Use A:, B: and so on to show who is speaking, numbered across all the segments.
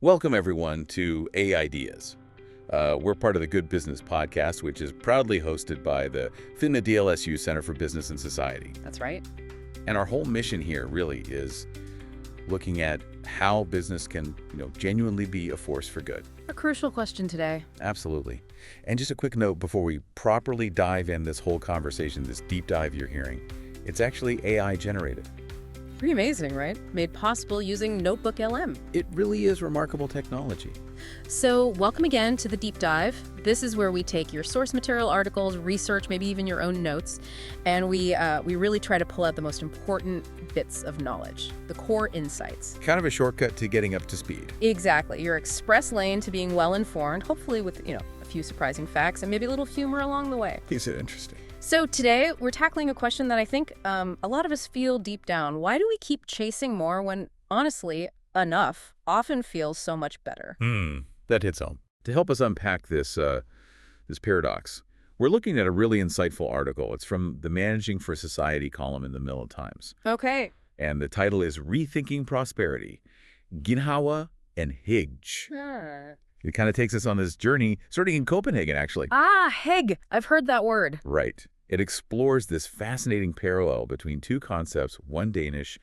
A: Welcome, everyone, to AI-deas. We're part of the Good Business Podcast, which is proudly hosted by the PHINMA-DLSU Center for Business and Society.
B: That's right.
A: And our whole mission here really is looking at how business can, genuinely be a force for good.
B: A crucial question today.
A: Absolutely. And just a quick note before we properly dive in this whole conversation, this deep dive you're hearing, it's actually AI generated.
B: Pretty amazing, right? Made possible using Notebook LM.
A: It really is remarkable technology.
B: So welcome again to the deep dive. This is where we take your source material, articles, research, maybe even your own notes, and we really try to pull out the most important bits of knowledge, the core insights.
A: Kind of a shortcut to getting up to speed.
B: Exactly. Your express lane to being well-informed, hopefully with, a few surprising facts and maybe a little humor along the way.
A: Is it interesting?
B: So today, we're tackling a question that I think a lot of us feel deep down. Why do we keep chasing more when, honestly, enough often feels so much better?
A: That hits home. To help us unpack this paradox, we're looking at a really insightful article. It's from the Managing for Society column in the Mill Times.
B: Okay.
A: And the title is Rethinking Prosperity, Ginhawa and Hygge. It kind of takes us on this journey, starting in Copenhagen, actually.
B: Hygge. I've heard that word.
A: Right. It explores this fascinating parallel between two concepts, one Danish,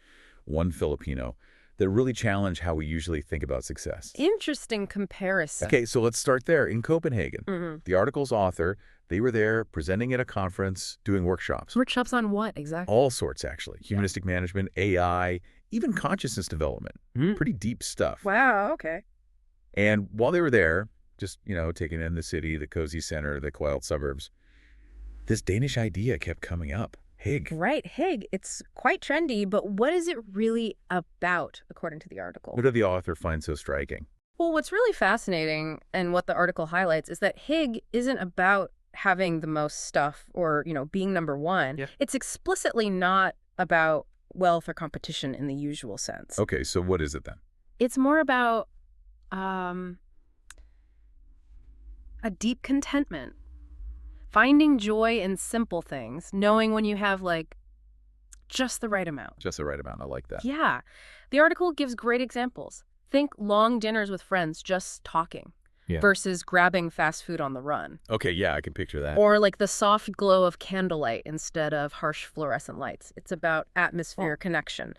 A: one Filipino, that really challenge how we usually think about success.
B: Interesting comparison.
A: Okay, so let's start there in Copenhagen. The article's author, they were there presenting at a conference, doing workshops.
B: Workshops on what exactly?
A: All sorts, actually. Humanistic management, AI, even consciousness development. Pretty deep stuff.
B: Wow, okay.
A: And while they were there, just, taking in the city, the cozy center, the quiet suburbs, this Danish idea kept coming up. Hygge.
B: Right, hygge. It's quite trendy, but what is it really about, according to the article?
A: What did the author find so striking?
B: Well, what's really fascinating and what the article highlights is that hygge isn't about having the most stuff or, being number one.
A: Yeah.
B: It's explicitly not about wealth or competition in the usual sense.
A: Okay, so what is it then?
B: It's more about a deep contentment. Finding joy in simple things, knowing when you have, just the right amount.
A: Just the right amount. I like that.
B: Yeah. The article gives great examples. Think long dinners with friends just talking versus grabbing fast food on the run.
A: Okay, yeah, I can picture that.
B: Or the soft glow of candlelight instead of harsh fluorescent lights. It's about atmosphere, connection.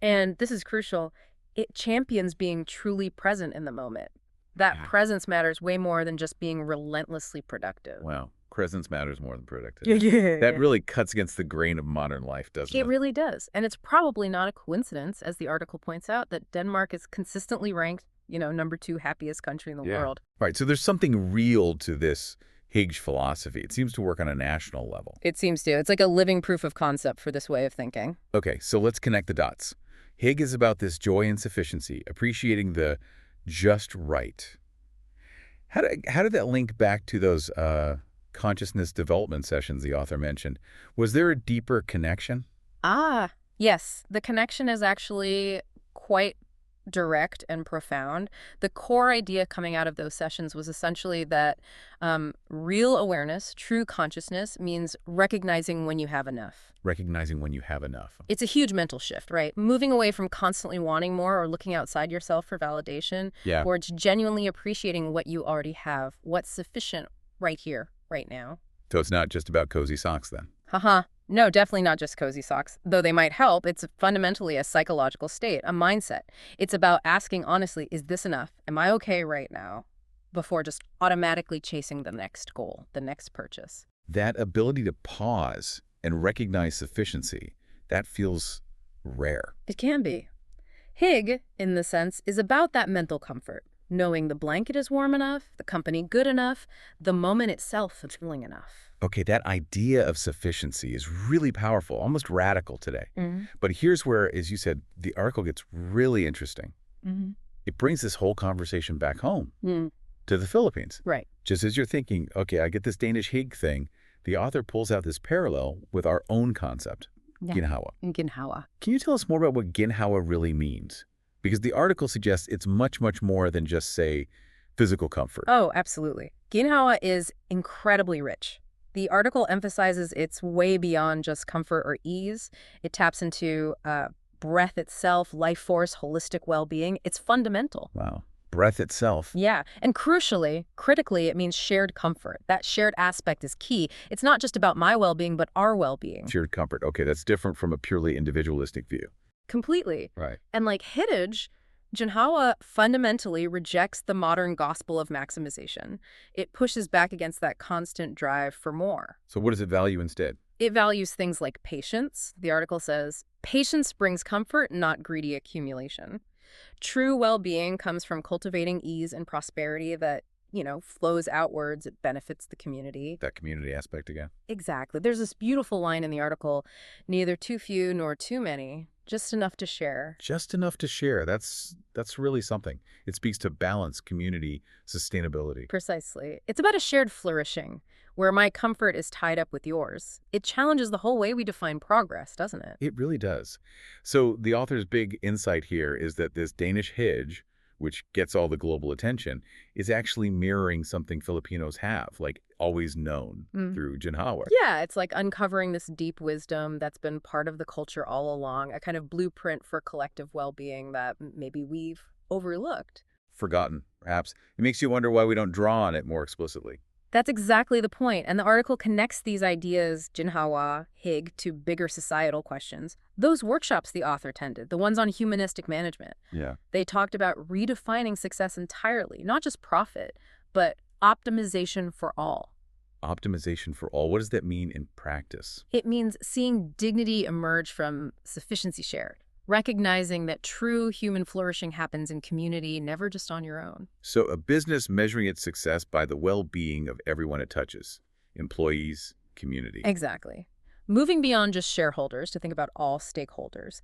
B: And this is crucial. It champions being truly present in the moment. That presence matters way more than just being relentlessly productive.
A: Wow. Presence matters more than productivity. That really cuts against the grain of modern life, doesn't it?
B: It really does. And it's probably not a coincidence, as the article points out, that Denmark is consistently ranked, number 2 happiest country in the world.
A: Right. So there's something real to this Hygge philosophy. It seems to work on a national level.
B: It seems to. It's like a living proof of concept for this way of thinking.
A: Okay, so let's connect the dots. Hygge is about this joy and sufficiency, appreciating the just right. How did that link back to those consciousness development sessions the author mentioned? Was there a deeper connection?
B: Yes. The connection is actually quite direct and profound. The core idea coming out of those sessions was essentially that real awareness, true consciousness, means recognizing when you have enough.
A: Recognizing when you have enough.
B: It's a huge mental shift, right? Moving away from constantly wanting more or looking outside yourself for validation, towards genuinely appreciating what you already have, what's sufficient right here, right now.
A: So it's not just about cozy socks then?
B: No, definitely not just cozy socks. Though they might help, it's fundamentally a psychological state, a mindset. It's about asking honestly, is this enough? Am I okay right now? Before just automatically chasing the next goal, the next purchase.
A: That ability to pause and recognize sufficiency, that feels rare.
B: It can be. Hygge, in the sense, is about that mental comfort. Knowing the blanket is warm enough, the company good enough, the moment itself fulfilling enough.
A: Okay, that idea of sufficiency is really powerful, almost radical today. But here's where, as you said, the article gets really interesting. It brings this whole conversation back home to the Philippines.
B: Right.
A: Just as you're thinking, okay, I get this Danish hygge thing, the author pulls out this parallel with our own concept, Ginhawa.
B: Ginhawa.
A: Can you tell us more about what Ginhawa really means? Because the article suggests it's much, much more than just, say, physical comfort.
B: Oh, absolutely. Ginhawa is incredibly rich. The article emphasizes it's way beyond just comfort or ease. It taps into breath itself, life force, holistic well-being, it's fundamental.
A: Wow. Breath itself.
B: Yeah, and critically, it means shared comfort. That shared aspect is key. It's not just about my well-being, but our well-being.
A: Shared comfort. Okay, that's different from a purely individualistic view.
B: Completely.
A: Right.
B: And like hygge, Ginhawa fundamentally rejects the modern gospel of maximization. It pushes back against that constant drive for more.
A: So what does it value instead?
B: It values things like patience. The article says, patience brings comfort, not greedy accumulation. True well-being comes from cultivating ease and prosperity that, flows outwards. It benefits the community.
A: That community aspect again.
B: Exactly. There's this beautiful line in the article, neither too few nor too many, just enough to share.
A: Just enough to share. That's really something. It speaks to balance, community, sustainability.
B: Precisely. It's about a shared flourishing, where my comfort is tied up with yours. It challenges the whole way we define progress, doesn't it?
A: It really does. So the author's big insight here is that this Danish hygge, which gets all the global attention, is actually mirroring something Filipinos have, like always known through Ginhawa.
B: Yeah, it's like uncovering this deep wisdom that's been part of the culture all along, a kind of blueprint for collective well-being that maybe we've overlooked.
A: Forgotten, perhaps. It makes you wonder why we don't draw on it more explicitly.
B: That's exactly the point, and the article connects these ideas, Ginhawa, hygge, to bigger societal questions. Those workshops the author tended, the ones on humanistic management,
A: Yeah.
B: they talked about redefining success entirely, not just profit, but optimization for all.
A: Optimization for all. What does that mean in practice?
B: It means seeing dignity emerge from sufficiency shared, recognizing that true human flourishing happens in community, never just on your own.
A: So a business measuring its success by the well-being of everyone it touches, employees, community.
B: Exactly. Moving beyond just shareholders to think about all stakeholders,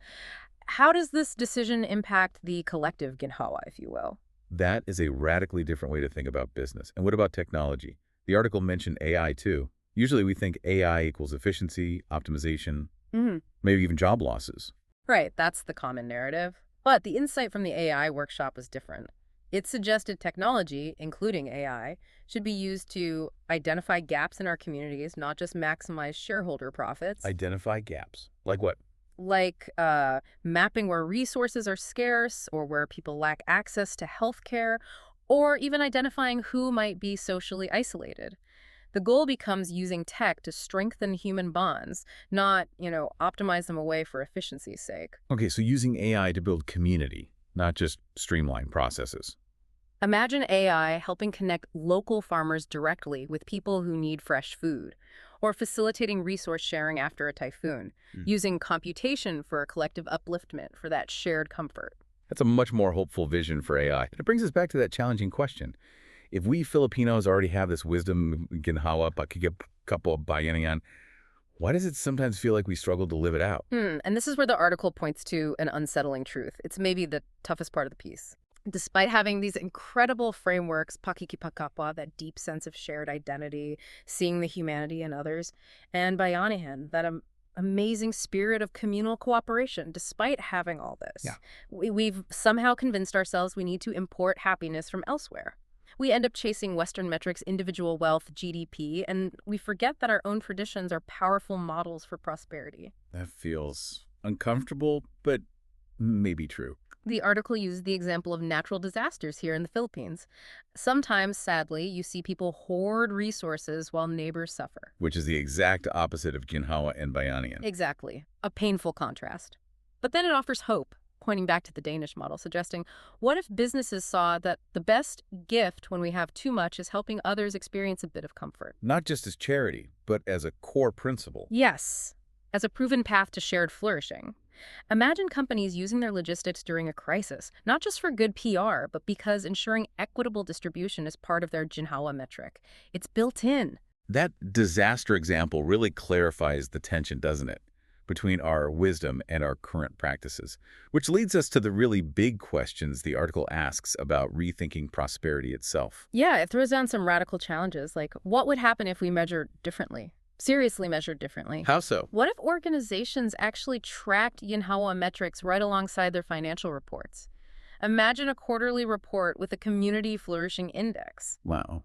B: how does this decision impact the collective Ginhawa, if you will?
A: That is a radically different way to think about business. And what about technology? The article mentioned AI too. Usually we think AI equals efficiency, optimization, maybe even job losses.
B: Right, that's the common narrative. But the insight from the AI workshop was different. It suggested technology, including AI, should be used to identify gaps in our communities, not just maximize shareholder profits.
A: Identify gaps. Like what?
B: Like mapping where resources are scarce or where people lack access to healthcare, or even identifying who might be socially isolated. The goal becomes using tech to strengthen human bonds, not, optimize them away for efficiency's sake.
A: Okay, so using AI to build community, not just streamline processes.
B: Imagine AI helping connect local farmers directly with people who need fresh food, or facilitating resource sharing after a typhoon, using computation for a collective upliftment for that shared comfort.
A: That's a much more hopeful vision for AI. And it brings us back to that challenging question. If we Filipinos already have this wisdom, ginhawa, kapo, bayanihan, why does it sometimes feel like we struggle to live it out?
B: And this is where the article points to an unsettling truth. It's maybe the toughest part of the piece. Despite having these incredible frameworks, pakikipakapwa, that deep sense of shared identity, seeing the humanity in others, and bayanihan, that amazing spirit of communal cooperation, despite having all this, we've somehow convinced ourselves we need to import happiness from elsewhere. We end up chasing Western metrics, individual wealth, GDP, and we forget that our own traditions are powerful models for prosperity.
A: That feels uncomfortable, but maybe true.
B: The article used the example of natural disasters here in the Philippines. Sometimes, sadly, you see people hoard resources while neighbors suffer.
A: Which is the exact opposite of ginhawa and bayanihan.
B: Exactly. A painful contrast. But then it offers hope, pointing back to the Danish model, suggesting, what if businesses saw that the best gift when we have too much is helping others experience a bit of comfort?
A: Not just as charity, but as a core principle.
B: Yes, as a proven path to shared flourishing. Imagine companies using their logistics during a crisis, not just for good PR, but because ensuring equitable distribution is part of their Ginhawa metric. It's built in.
A: That disaster example really clarifies the tension, doesn't it, between our wisdom and our current practices, which leads us to the really big questions the article asks about rethinking prosperity itself.
B: Yeah, it throws down some radical challenges, like what would happen if we measured differently? Seriously measured differently.
A: How so?
B: What if organizations actually tracked Ginhawa metrics right alongside their financial reports? Imagine a quarterly report with a community flourishing index.
A: Wow.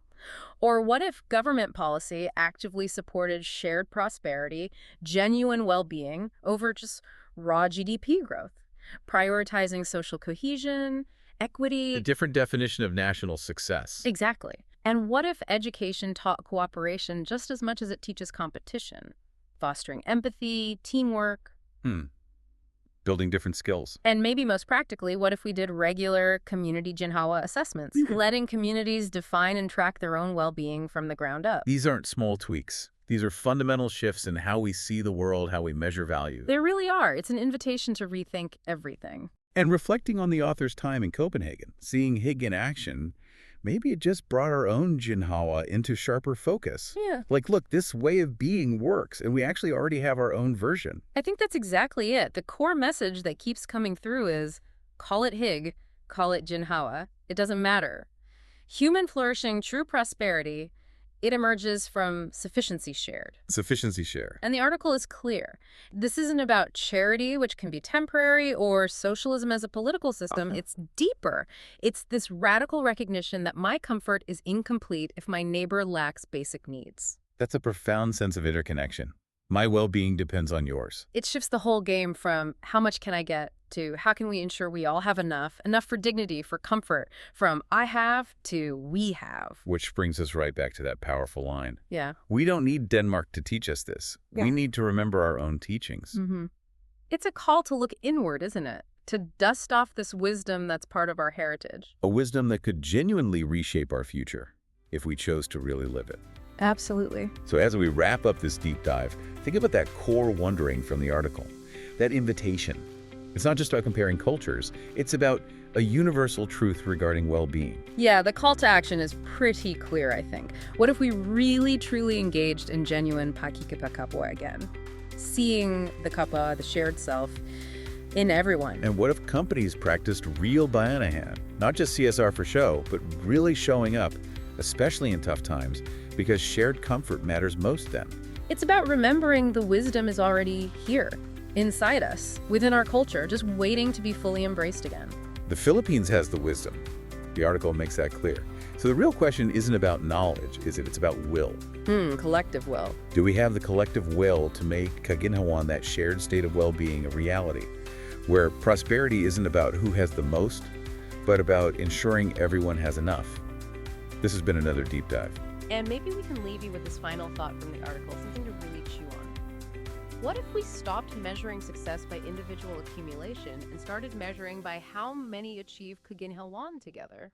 B: Or what if government policy actively supported shared prosperity, genuine well-being, over just raw GDP growth, prioritizing social cohesion,
A: A
B: equity.
A: different definition of national success.
B: Exactly. And what if education taught cooperation just as much as it teaches competition? Fostering empathy, teamwork.
A: Building different skills.
B: And maybe most practically, what if we did regular community Ginhawa assessments, letting communities define and track their own well-being from the ground up?
A: These aren't small tweaks. These are fundamental shifts in how we see the world, how we measure value.
B: They really are. It's an invitation to rethink everything.
A: And reflecting on the author's time in Copenhagen, seeing hygge in action, maybe it just brought our own Ginhawa into sharper focus.
B: Yeah.
A: Like, look, this way of being works, and we actually already have our own version.
B: I think that's exactly it. The core message that keeps coming through is, call it hygge, call it Ginhawa. It doesn't matter. Human flourishing, true prosperity, it emerges from sufficiency shared.
A: Sufficiency share.
B: And the article is clear. This isn't about charity, which can be temporary, or socialism as a political system. It's deeper. It's this radical recognition that my comfort is incomplete if my neighbor lacks basic needs.
A: That's a profound sense of interconnection. My well-being depends on yours.
B: It shifts the whole game from how much can I get to how can we ensure we all have enough for dignity, for comfort, from I have to we have.
A: Which brings us right back to that powerful line.
B: Yeah.
A: We don't need Denmark to teach us this.
B: Yeah.
A: We need to remember our own teachings.
B: It's a call to look inward, isn't it? To dust off this wisdom that's part of our heritage.
A: A wisdom that could genuinely reshape our future if we chose to really live it.
B: Absolutely.
A: So as we wrap up this deep dive, think about that core wondering from the article, that invitation. It's not just about comparing cultures, it's about a universal truth regarding well-being.
B: Yeah, the call to action is pretty clear, I think. What if we really, truly engaged in genuine pakikipakapoa again? Seeing the kapa, the shared self, in everyone.
A: And what if companies practiced real bayanihan? Not just CSR for show, but really showing up, especially in tough times, because shared comfort matters most then.
B: It's about remembering the wisdom is already here, inside us, within our culture, just waiting to be fully embraced again.
A: The Philippines has the wisdom. The article makes that clear. So the real question isn't about knowledge, is it? It's about will.
B: Collective will.
A: Do we have the collective will to make Kaginhawan, that shared state of well-being, a reality, where prosperity isn't about who has the most, but about ensuring everyone has enough? This has been another deep dive.
B: And maybe we can leave you with this final thought from the article, something to really chew on. What if we stopped measuring success by individual accumulation and started measuring by how many achieve Ginhawan together?